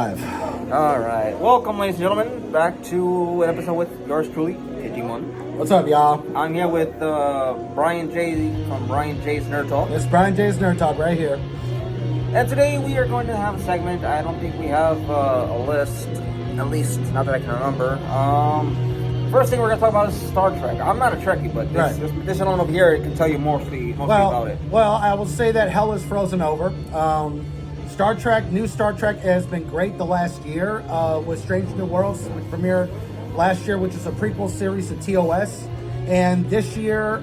Alright, welcome ladies and gentlemen back to an episode with yours truly, KG1. What's up, y'all? I'm here with Brian J from Brian J's Nerd Talk. It's Brian J's Nerd Talk right here. And today we are going to have a segment. I don't think we have a list, at least not that I can remember. First thing we're going to talk about is Star Trek. I'm not a Trekkie, but this gentleman over here can tell you mostly about it. Well, I will say that hell is frozen over. New Star Trek has been great the last year with Strange New Worlds, which premiered last year, which is a prequel series to TOS. And this year,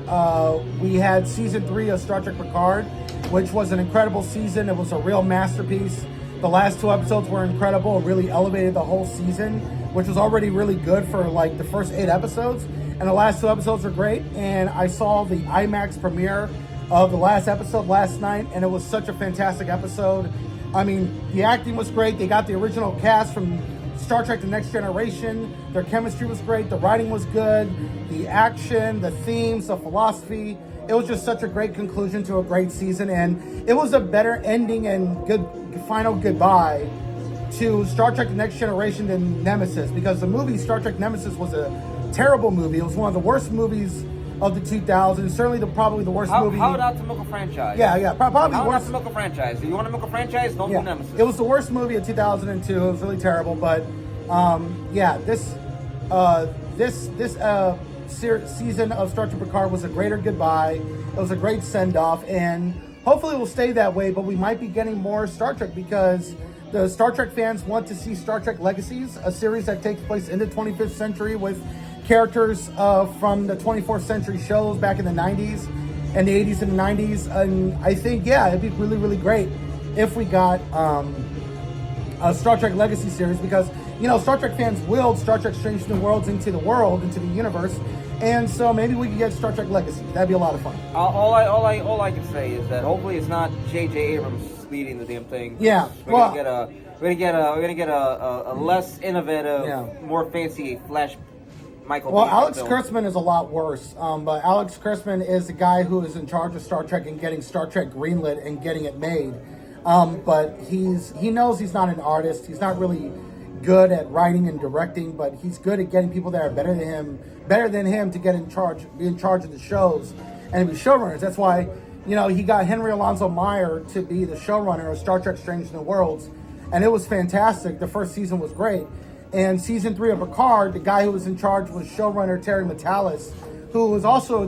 we had season 3 of Star Trek Picard, which was an incredible season. It was a real masterpiece. The last 2 episodes were incredible. It really elevated the whole season, which was already really good for like the first 8 episodes. And the last 2 episodes were great. And I saw the IMAX premiere of the last episode last night, and it was such a fantastic episode. I mean, the acting was great. They got the original cast from Star Trek The Next Generation. Their chemistry was great. The writing was good. The action, the themes, the philosophy. It was just such a great conclusion to a great season. And it was a better ending and good final goodbye to Star Trek The Next Generation than Nemesis. Because the movie Star Trek Nemesis was a terrible movie. It was one of the worst movies of the 2000s, certainly probably the worst movie. How about to milk a franchise? Yeah, probably how the worst. How about to milk a franchise? Do you want to milk a franchise? Don't do Nemesis. It was the worst movie of 2002. It was really terrible, but this season of Star Trek Picard was a greater goodbye. It was a great send-off, and hopefully it will stay that way, but we might be getting more Star Trek because the Star Trek fans want to see Star Trek Legacies, a series that takes place in the 25th century with characters from the 24th century shows back in the 90s and the 80s and the 90s. And I think, it'd be really, really great if we got a Star Trek Legacy series because, Star Trek fans willed Star Trek Strange New Worlds into the universe. And so maybe we could get Star Trek Legacy. That'd be a lot of fun. All I can say is that hopefully it's not J.J. Abrams leading the damn thing. Yeah. We're gonna get a less innovative, more fancy Flash. Alex Kurtzman is a lot worse, but Alex Kurtzman is the guy who is in charge of Star Trek and getting Star Trek greenlit and getting it made. But he knows he's not an artist. He's not really good at writing and directing, but he's good at getting people that are better than him to be in charge of the shows and be showrunners. That's why, he got Henry Alonso Meyer to be the showrunner of Star Trek Strange New Worlds, and it was fantastic. The first season was great. And season 3 of Picard, the guy who was in charge was showrunner Terry Matalas, who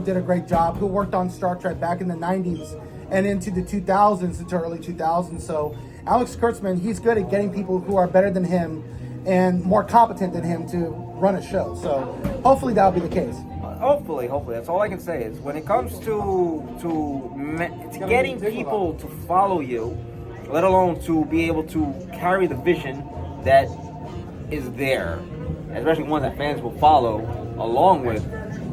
did a great job, who worked on Star Trek back in the 90s and into the 2000s, into early 2000s. So Alex Kurtzman, he's good at getting people who are better than him and more competent than him to run a show. So hopefully that'll be the case. Hopefully. That's all I can say is when it comes to getting people to follow you, let alone to be able to carry the vision that is there, especially one that fans will follow along with.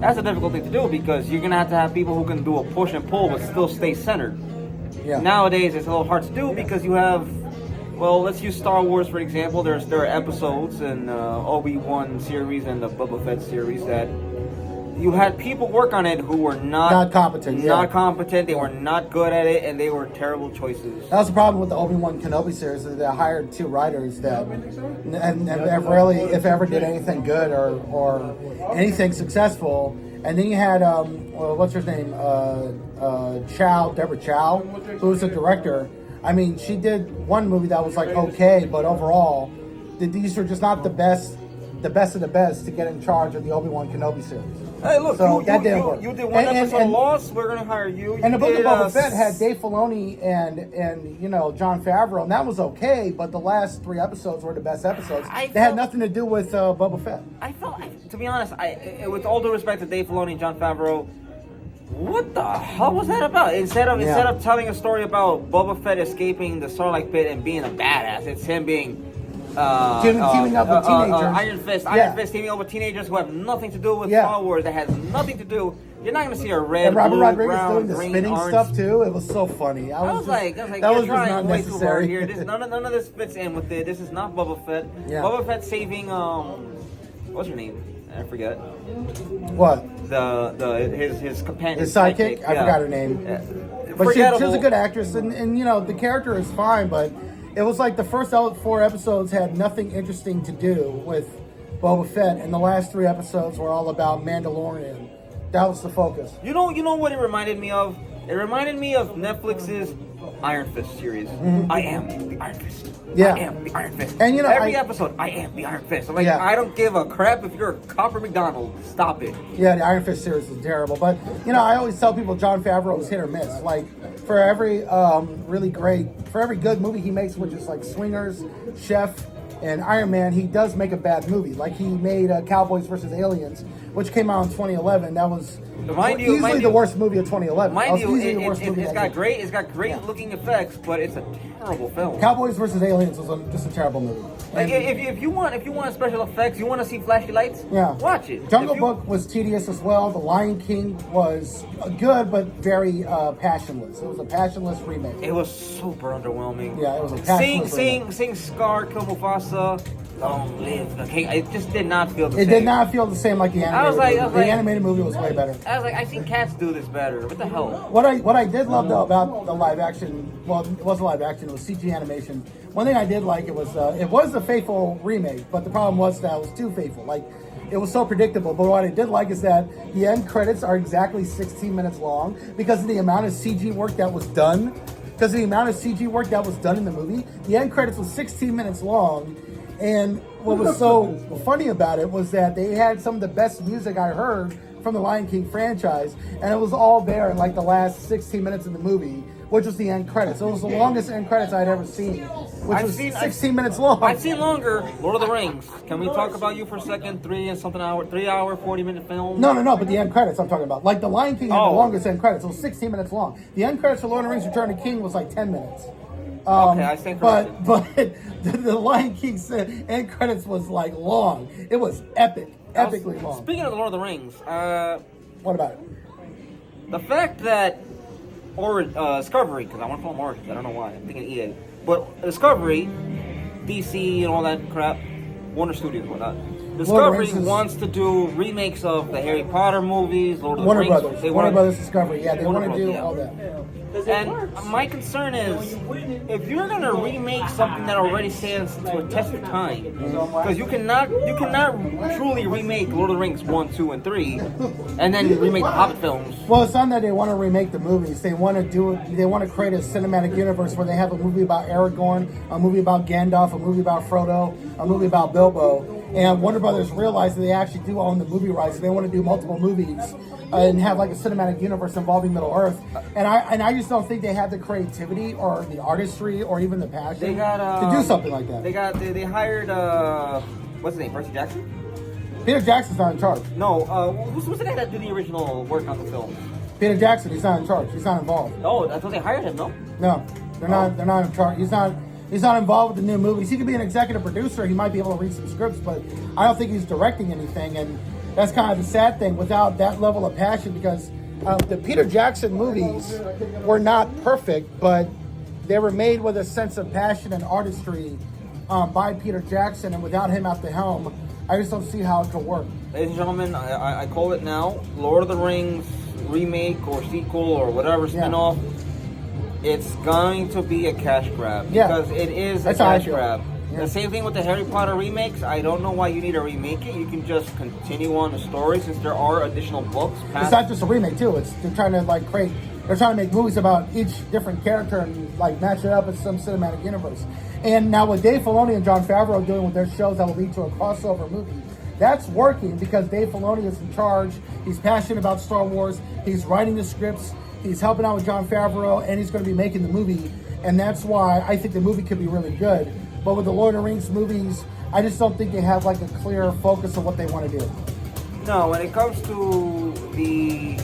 That's a difficult thing to do because you're gonna have people who can do a push and pull but still stay centered. Yeah. Nowadays it's a little hard to do because you have, let's use Star Wars for example. There are episodes in Obi-Wan series and the Boba Fett series that you had people work on it who were not competent. They were not good at it, and they were terrible choices. That was the problem with the Obi-Wan Kenobi series. Is they hired 2 writers that, and rarely, if ever, did anything good or anything successful. And then you had what's her name, Deborah Chow, who was the director. I mean, she did one movie that was like okay, but overall, these were just not the best of the best to get in charge of the Obi-Wan Kenobi series. Hey, look, so you did one episode of Lost. We're gonna hire you. And the Book of Boba Fett had Dave Filoni and Jon Favreau, and that was okay. But the last 3 episodes were the best episodes. They had nothing to do with Boba Fett. To be honest, with all due respect to Dave Filoni and Jon Favreau, what the hell was that about? Instead of telling a story about Boba Fett escaping the Sarlacc pit and being a badass, it's him being teaming up with teenagers. Iron Fist teaming up with teenagers who have nothing to do with Star Wars. That has nothing to do. You're not going to see a red, and Robert blue, Rodriguez brown, doing the green, spinning orange stuff too. It was so funny. I was like, that was just not way too hard necessary. here. None of this fits in with it. This is not Boba Fett. Yeah. Boba Fett saving what's her name? I forget. What? His companion. His sidekick? I forgot her name. But she was a good actress, and the character is fine, but it was like the first 4 episodes had nothing interesting to do with Boba Fett, and the last 3 episodes were all about Mandalorian. That was the focus. You know what it reminded me of? It reminded me of Netflix's Iron Fist series. I am the Iron Fist. Yeah. I am the Iron Fist. And every episode, I am the Iron Fist. I'm like, Yeah. I don't give a crap if you're a Copper McDonald. Stop it. Yeah, the Iron Fist series is terrible. But, I always tell people Jon Favreau is hit or miss. Like, for every for every good movie he makes, which is like Swingers, Chef, and Iron Man, he does make a bad movie. Like, he made Cowboys vs. Aliens, which came out in 2011. That was easily the worst movie of 2011. Mind you, it's got great looking effects, but it's a terrible film. Cowboys vs. Aliens was just a terrible movie. Like, if you want special effects, you want to see flashy lights, watch it. Jungle Book was tedious as well. The Lion King was good, but very passionless. It was a passionless remake. It was super underwhelming. Yeah, it was a passionless remake. Seeing Scar kill Mufasa, long live the king. It just did not feel the same. It did not feel the same like the animated movie. The animated movie was way better. I was like, I've seen cats do this better. What the hell? What I did love though about the live action, well, it wasn't live action, it was CG animation. One thing I did like, it was a faithful remake, but the problem was that it was too faithful. Like, it was so predictable. But what I did like is that the end credits are exactly 16 minutes long because of the amount of CG work that was done. Because of the amount of CG work that was done in the movie, the end credits was 16 minutes long. And what was so funny about it was that they had some of the best music I heard from the Lion King franchise, and it was all there in like the last 16 minutes of the movie, which was the end credits. So it was the longest end credits I'd ever seen, which was 16 minutes long. I've seen longer. Lord of the Rings. Can we talk about you for a second? 3 hour, 40-minute film? No, but the end credits I'm talking about. Like the Lion King had the longest end credits. It was 16 minutes long. The end credits for Lord of the Rings Return of the King was like 10 minutes. Okay, I stand corrected. But the Lion King end credits was like long. It was epically long. Speaking of the Lord of the Rings, what about it? The fact that Discovery, because I want to call them Origins, I don't know why, I'm thinking EA, but Discovery, DC and all that crap, Warner Studios and whatnot. Discovery wants to do remakes of the Harry Potter movies, Lord of the Rings. Warner Brothers Discovery, they want to do all that. And my concern is, if you're gonna remake something that already stands to a test of time, because you cannot truly remake Lord of the Rings 1, 2, and 3, and then remake the Hobbit films. Well, it's not that they want to remake the movies. They want to do it. They want to create a cinematic universe where they have a movie about Aragorn, a movie about Gandalf, a movie about Frodo, a movie about Bilbo. And Warner Brothers realized that they actually do own the movie rights. So they want to do multiple movies and have like a cinematic universe involving Middle Earth. And I just don't think they have the creativity or the artistry or even the passion to do something like that. They hired what's his name, Percy Jackson? Peter Jackson's not in charge. No, who's the guy that did the original work on the film? Peter Jackson, he's not in charge. He's not involved. Oh, I thought they hired him. No. No, they're not. They're not in charge. He's not involved with the new movies. He could be an executive producer. He might be able to read some scripts, but I don't think he's directing anything. And that's kind of the sad thing without that level of passion, because the Peter Jackson movies were not perfect, but they were made with a sense of passion and artistry by Peter Jackson. And without him at the helm, I just don't see how it could work. Ladies and gentlemen, I call it now. Lord of the Rings remake or sequel or whatever spinoff. It's going to be a cash grab because it is a cash grab. Yeah. The same thing with the Harry Potter remakes. I don't know why you need to remake it. You can just continue on the story since there are additional books. It's not just a remake too. They're trying to they're trying to make movies about each different character and like match it up with some cinematic universe. And now with Dave Filoni and Jon Favreau doing with their shows that will lead to a crossover movie, that's working because Dave Filoni is in charge. He's passionate about Star Wars. He's writing the scripts. He's helping out with Jon Favreau, and he's going to be making the movie. And that's why I think the movie could be really good. But with the Lord of the Rings movies, I just don't think they have like a clear focus of what they want to do. No, when it comes to the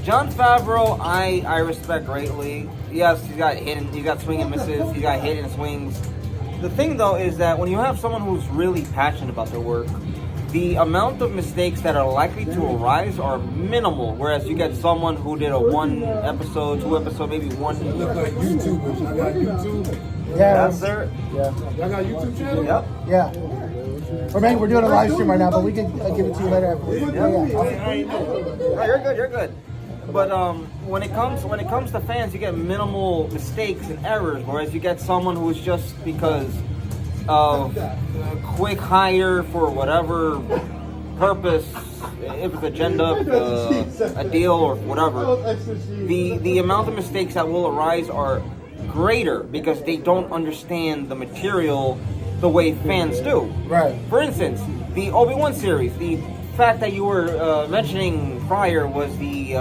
Jon Favreau, I respect greatly. Yes, he's got hit and he's got swing and misses. He's got hit and swings. The thing though is that when you have someone who's really passionate about their work, the amount of mistakes that are likely to arise are minimal. Whereas you get someone who did a 1 episode, 2 episode, maybe one. Look like YouTubers. I got YouTube. Yeah, sir. Yeah. Y'all got YouTube channel? Yep. Yeah. We're doing a live stream right now, but we can give it to you later. No, you're good. You're good. But when it comes to fans, you get minimal mistakes and errors, whereas you get someone who is just because of a quick hire for whatever purpose, if it's agenda, a deal, or whatever. The amount of mistakes that will arise are greater because they don't understand the material the way fans do. Right. For instance, the Obi-Wan series, the fact that you were mentioning prior was the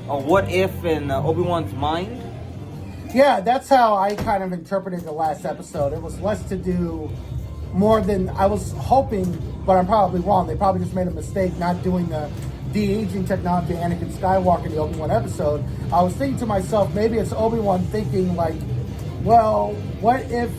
what if in Obi-Wan's mind. Yeah, that's how I kind of interpreted the last episode. It was less to do more than I was hoping, but I'm probably wrong. They probably just made a mistake not doing the de-aging technology of Anakin Skywalker in the Obi-Wan episode. I was thinking to myself, maybe it's Obi-Wan thinking like, well, what if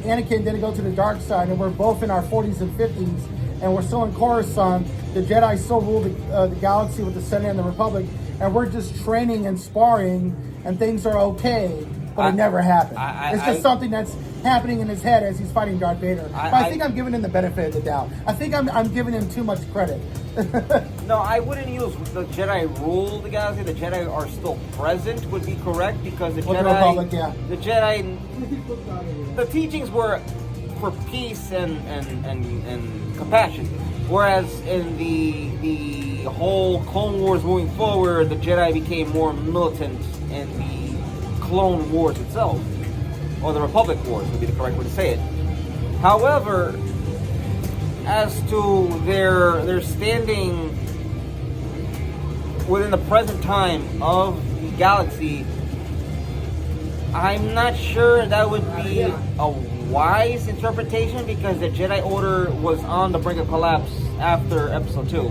Anakin didn't go to the dark side and we're both in our 40s and 50s and we're still in Coruscant, the Jedi still rule the galaxy with the Senate and the Republic, and we're just training and sparring and things are okay, but it never happened. It's just something that's happening in his head as he's fighting Darth Vader. But I think I'm giving him the benefit of the doubt. I think I'm giving him too much credit. No, I wouldn't use the Jedi rule the galaxy. The Jedi are still present would be correct because the With Jedi, the Republic, yeah. the Jedi, the teachings were for peace and compassion. Whereas in the whole Clone Wars moving forward, the Jedi became more militant in the Clone Wars itself, or the Republic Wars would be the correct way to say it. However, as to their standing within the present time of the galaxy, I'm not sure that would be a wise interpretation because the Jedi Order was on the brink of collapse after Episode 2.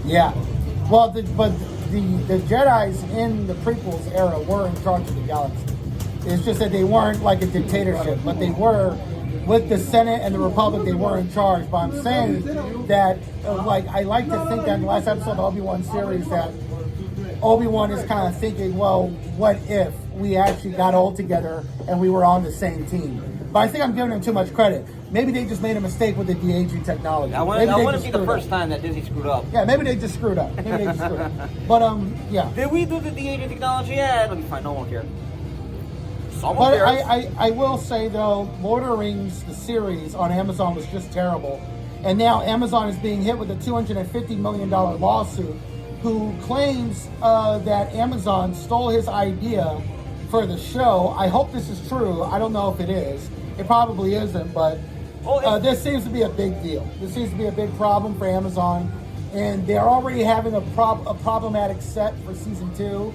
Yeah. Well, but the Jedis in the prequels era were in charge of the galaxy. It's just that they weren't like a dictatorship, but they were with the Senate and the Republic. They were in charge. But I'm saying that, like, I like to think that in the last episode of the Obi-Wan series that Obi-Wan is kind of thinking, well, what if we actually got all together and we were on the same team? But I think I'm giving them too much credit. Maybe they just made a mistake with the de-aging technology. That wouldn't be the first time that Disney screwed up. Yeah, maybe they just screwed up. But, yeah. Did we do the de-aging technology? Yeah, it'll be fine. No one cares. But I will say, though, Lord of the Rings, the series on Amazon was just terrible. And now Amazon is being hit with a $250 million lawsuit who claims that Amazon stole his idea for the show. I hope this is true. I don't know if it is. It probably isn't, but this seems to be a big deal. This seems to be a big problem for Amazon. And they're already having a problematic set for season 2.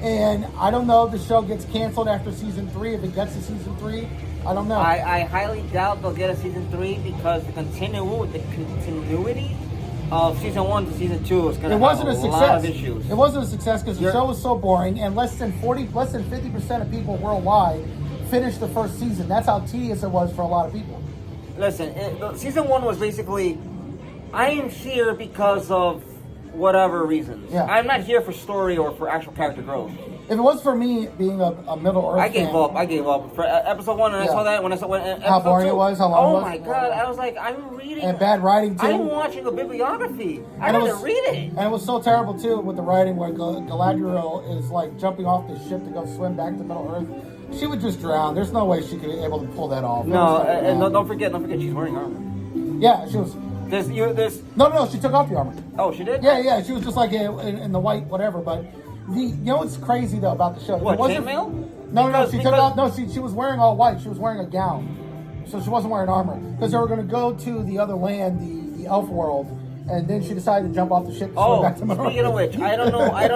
And I don't know if the show gets canceled after season 3. If it gets to season 3, I don't know. I highly doubt they'll get a season 3 because the continuity of season 1 to season 2 is going to have a lot of issues. It wasn't a success because the show was so boring, and less than 50% of people worldwide finished the first season. That's how tedious it was for a lot of people. Listen, season 1 was basically, I am here because of whatever reasons. Yeah. I'm not here for story or for actual character growth. If it was for me being a Middle Earth I gave up for episode 1, and I saw that when I saw how boring 2, it was, how long it was. Oh my god! I was like, I'm reading. And bad writing too. I'm watching a bibliography. I had to read it. And it was so terrible too with the writing, where Galadriel is like jumping off the ship to go swim back to Middle Earth. She would just drown. There's no way she could be able to pull that off. No, and don't forget, she's wearing armor. Yeah, she was. No, she took off the armor. Oh, she did? Yeah, she was just like in the white whatever. But you know what's crazy though about the show? What, chainmail? No, she took off. No, she was wearing all white. She was wearing a gown, so she wasn't wearing armor because they were going to go to the other land, the elf world, and then she decided to jump off the ship. Oh, back to speaking of which, I don't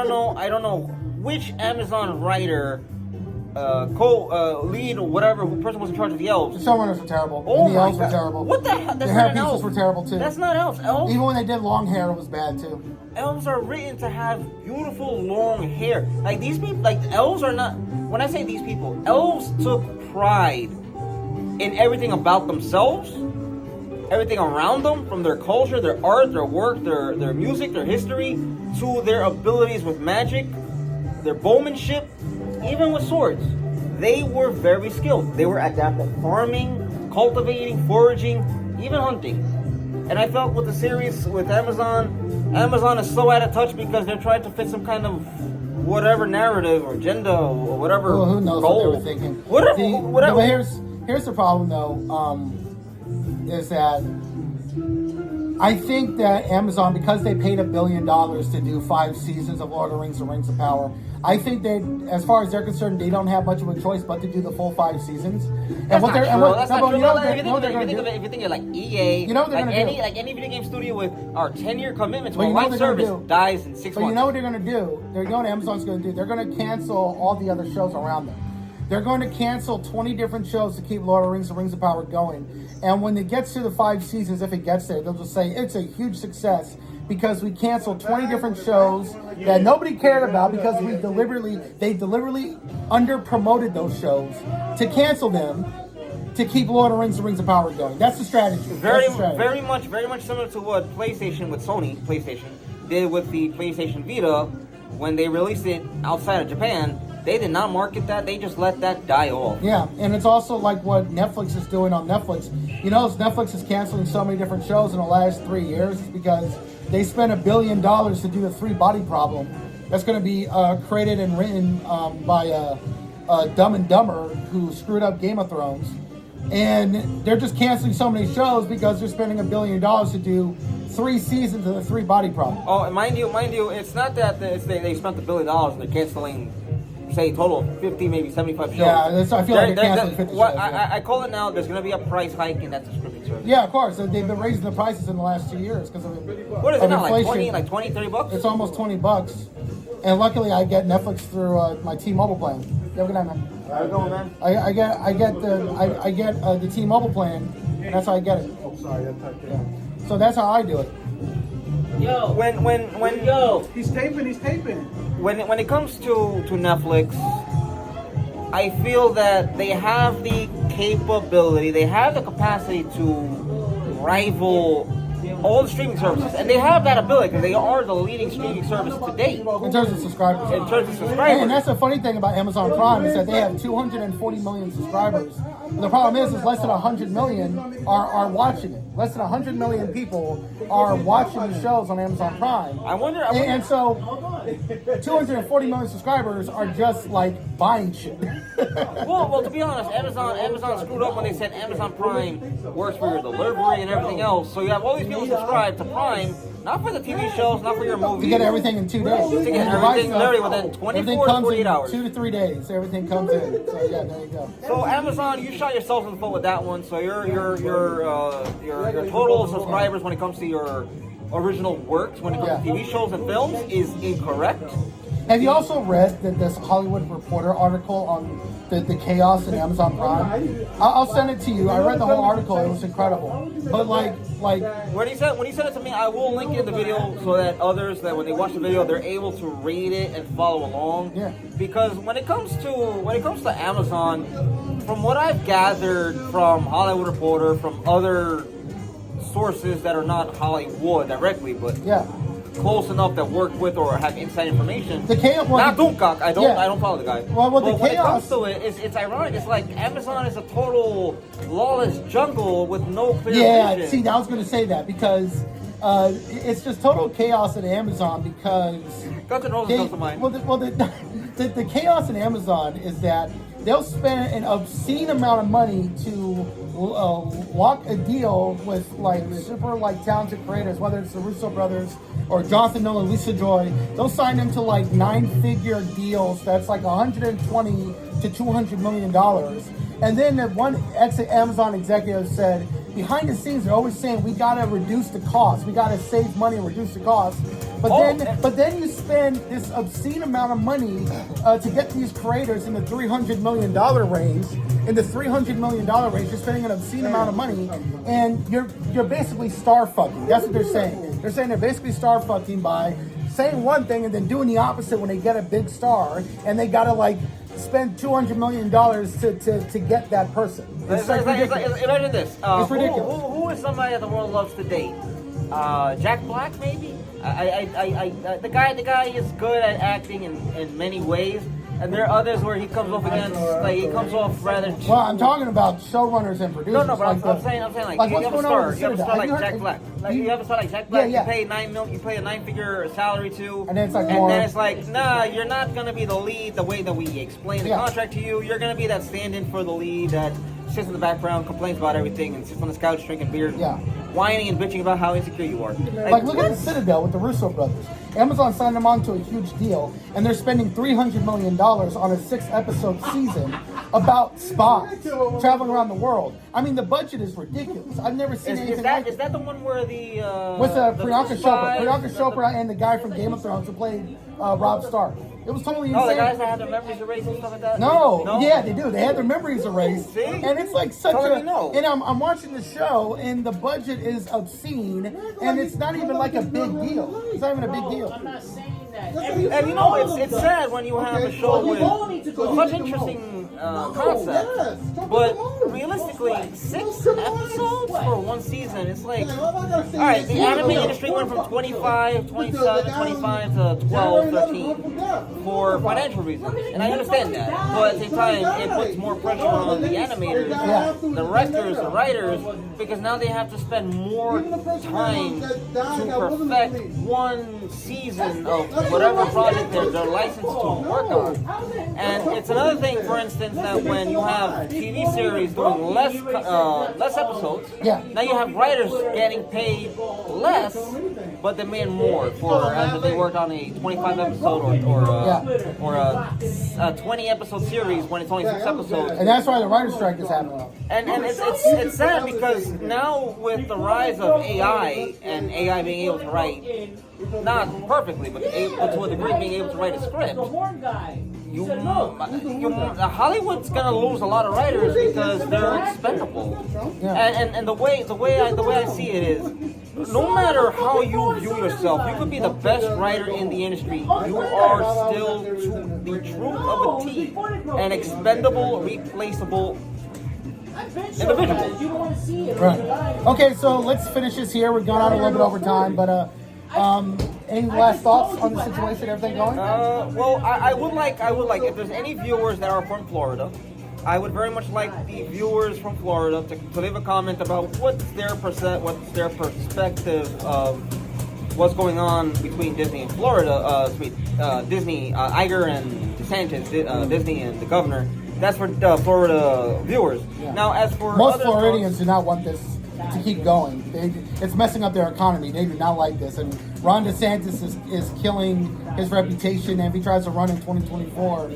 know which Amazon writer. Lead or whatever person was in charge of the elves. The showrunners were terrible. Oh, and the elves were terrible. What the hell? The hair pieces were terrible too. That's not elves. Elves. Even when they did long hair, it was bad too. Elves are written to have beautiful long hair. Like these people, like elves are not. When I say these people, elves took pride in everything about themselves, everything around them, from their culture, their art, their work, their music, their history, to their abilities with magic, their bowmanship, even with swords. They were very skilled. They were adept at farming, cultivating, foraging, even hunting. And I felt with the series with Amazon is so out of touch because they're trying to fit some kind of whatever narrative or agenda or whatever. Well, who knows goal. what they were thinking? Whatever. But here's the problem, though, is that I think that Amazon, because they paid $1 billion to do 5 seasons of Lord of the Rings: The Rings of Power, I think that, as far as they're concerned, they don't have much of a choice but to do the full 5 seasons. That's not true. That's not true. If If you think of like EA, You know what they're like gonna do? any video game studio with our 10-year commitment to But a you know live what they're gonna service do? dies in 6 But months. you know what they're going to do? They're going. Amazon's going to do. They're going to cancel all the other shows around them. They're going to cancel 20 different shows to keep Lord of the Rings: The Rings of Power going. And when it gets to the 5 seasons, if it gets there, they'll just say it's a huge success because we canceled 20 different shows that nobody cared about because they deliberately under promoted those shows to cancel them to keep Lord of the Rings: The Rings of Power going. That's the strategy. Very That's the strategy. very much similar to what PlayStation with Sony PlayStation did with the PlayStation Vita when they released it outside of Japan. They did not market that. They just let that die off. Yeah, and it's also like what Netflix is doing on Netflix. You know, Netflix is canceling so many different shows in the last 3 years because they spent $1 billion to do the 3 Body Problem. That's going to be created and written by Dumb and Dumber, who screwed up Game of Thrones. And they're just canceling so many shows because they're spending $1 billion to do 3 seasons of the 3 Body Problem. Oh, and mind you, it's not that they spent $1 billion and they're canceling, say, a total of 50, maybe 75 shows. Yeah, I feel like they're canceling 50 shows. I call it now, there's going to be a price hike in that subscription service. Yeah, of course. They've been raising the prices in the last 2 years because of What is it now, inflation. like 20, 30 bucks? It's almost $20. And luckily, I get Netflix through my T-Mobile plan. You have a good night, man. How's it going, man? I get the T-Mobile plan, and that's how I get it. Oh, sorry, I typed it out. So that's how I do it. Yo, He's taping. when it comes to Netflix, I feel that they have the capability, they have the capacity to rival all the streaming services, and they have that ability because they are the leading streaming service to date In terms of subscribers. in terms of subscribers. And that's the funny thing about Amazon Prime is that they have 240 million subscribers. And the problem is less than 100 million are watching it. Less than 100 million people are watching the shows on Amazon Prime. I wonder. And so 240 million subscribers are just like buying shit. Well, to be honest, Amazon screwed up when they said Amazon Prime works for your delivery and everything else. So you have all these people subscribe to Prime, not for the TV shows, not for your movies. You get everything in 2 days. To get When you buy everything stuff, literally within 24 everything to comes 48 in hours. 2 to 3 days. Everything comes in. So yeah, there you go. So Amazon, you shot yourself in the foot with that one. So your total subscribers when it comes to your original works, when it comes to TV shows and films, is incorrect. Have you also read this Hollywood Reporter article on the chaos in Amazon Prime? I'll send it to you. I read the whole article. It was incredible. But like When he said it to me, I will link it in the video so that others, that when they watch the video, they're able to read it and follow along. Yeah. Because when it comes to Amazon, from what I've gathered from Hollywood Reporter, from other sources that are not Hollywood directly, but yeah. close enough that work with or have inside information. The chaos. Not Dunkak. I Yeah. don't follow the guy. Well, the but when it chaos- comes to it, it's ironic. It's like Amazon is a total lawless jungle with no clear Yeah, vision. see, I was going to say that because it's just total chaos at Amazon because Guns N' Roses comes to mind. the chaos in Amazon is that they'll spend an obscene amount of money to lock a deal with like super like talented creators, whether it's the Russo brothers or Jonathan Nolan, Lisa Joy. They'll sign them to like 9-figure deals that's like 120 to 200 million dollars. And then the one ex-Amazon executive said, behind the scenes, they're always saying, we got to reduce the cost. We got to save money and reduce the cost. But then you spend this obscene amount of money to get these creators in the $300 million range. In the $300 million range, you're spending an obscene amount of money, and you're basically star fucking. That's what they're saying. They're saying they're basically star fucking by saying one thing and then doing the opposite when they get a big star, and they got to like spend $200 million to get that person. It's like ridiculous. Imagine this. It's ridiculous. Who is somebody that the world loves to date? Jack Black, maybe. The guy is good at acting in many ways, And there are others where he comes off against, like he comes off rather. Well, I'm talking about showrunners and producers. No, but like I'm saying like like you what's have a going on star, with you have a Citadel? star like Have you Jack heard- Black. Like you have a star like Jack Black, Yeah. you pay $9 million, you pay a 9-figure salary to, And then it's like and more- then it's like, nah, you're not gonna be the lead the way that we explain the Yeah. contract to you. You're gonna be that stand-in for the lead that sits in the background, complains about everything, and sits on the couch drinking beer, Yeah. whining and bitching about how insecure you are. Like, look at the Citadel with the Russo brothers. Amazon signed them on to a huge deal, and they're spending $300 million on a 6-episode season about spies traveling around the world. I mean, the budget is ridiculous. I've never seen anything like Is it. that the one where the With Priyanka Chopra. spies- Priyanka Chopra and the guy from Game of Thrones who played Rob Stark. It was totally insane. Oh, the guys that had their memories erased and stuff like that? No, yeah, they do. They had their memories erased, See? and it's like such Totally a. no. And I'm watching the show, and the budget is obscene, and it's not even like a big deal. It's not even a big deal. I'm not saying that. And you know, it's sad when you have a show with such interesting concepts, but realistically, 6 episodes for one season, it's like, alright, the anime industry went from 25, 27, 25 to 12, 13 for financial reasons, and I understand that, but at the same time, it puts more pressure on the animators, the directors, the writers, because now they have to spend more time to perfect one season of whatever project they're licensed to work on. And it's another thing, for instance, that when you have TV series doing less episodes, Yeah. now you have writers getting paid less, but they made more for as if they worked on a 25 episode or a 20 episode series when it's only 6 episodes. And that's why the writer's strike is happening. And it's sad because now with the rise of AI and AI being able to write, not perfectly, but to a degree being able to write a script, Hollywood's gonna lose a lot of writers because they're expendable. Yeah. And the way I see it is, no matter how you view yourself, you could be the best writer in the industry. You are still to the truth of a T, an expendable, replaceable individual. You don't want to see it. Right. Okay, so let's finish this here. We've gone on a little bit over time, but any last thoughts on the situation? Everything going? Well, I would like if there's any viewers that are from Florida, I would very much like the viewers from Florida to leave a comment about what's their perspective of what's going on between Disney and Florida. Disney, Iger and DeSantis, Disney and the governor. That's for Florida viewers. Yeah. Now, as for Most other Floridians do not want this to keep going. It's messing up their economy. They do not like this. And Ron DeSantis is killing his reputation. And if he tries to run in 2024,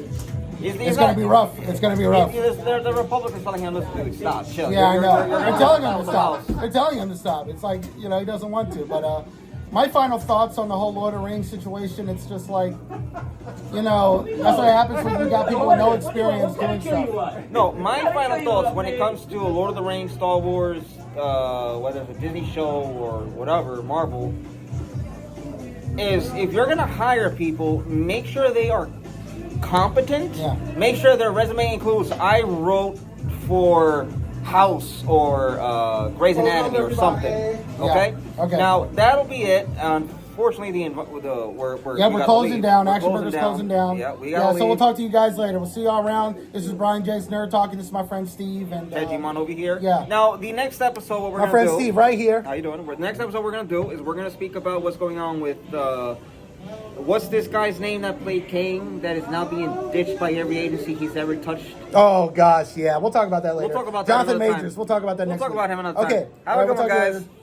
it's going to be rough. It's going to be rough. The Republicans telling him, listen, dude, stop, chill. Yeah, I know. You're They're telling him to out stop. of the house. They're telling him to stop. It's like, he doesn't want to. But my final thoughts on the whole Lord of the Rings situation, it's just like, that's what happens when you got people with no experience doing stuff. No, my final thoughts when it comes to Lord of the Rings, Star Wars, whether it's a Disney show or whatever, Marvel, is if you're gonna hire people, make sure they are competent. Yeah. Make sure their resume includes I wrote for House or Grey's Anatomy or something. Okay. Yeah. Okay. Now that'll be it. Unfortunately, we're closing down. Action Burger's closing down. Yeah, we gotta so we'll leave. talk to you guys later. We'll see y'all around. This is Brian Jake's Nerd Talking. This is my friend Steve and Digimon over here. Yeah. Now the next episode, what we're my gonna friend do. Steve right here. How you doing? The next episode we're gonna do is we're gonna speak about what's going on with what's this guy's name that played Kane that is now being ditched by every agency he's ever touched. Oh gosh, yeah. We'll talk about that later. We'll talk about that Jonathan another Majors. time. We'll talk about that We'll next talk week. about him another time. Okay. Have All a good we'll one, talk to you guys. later.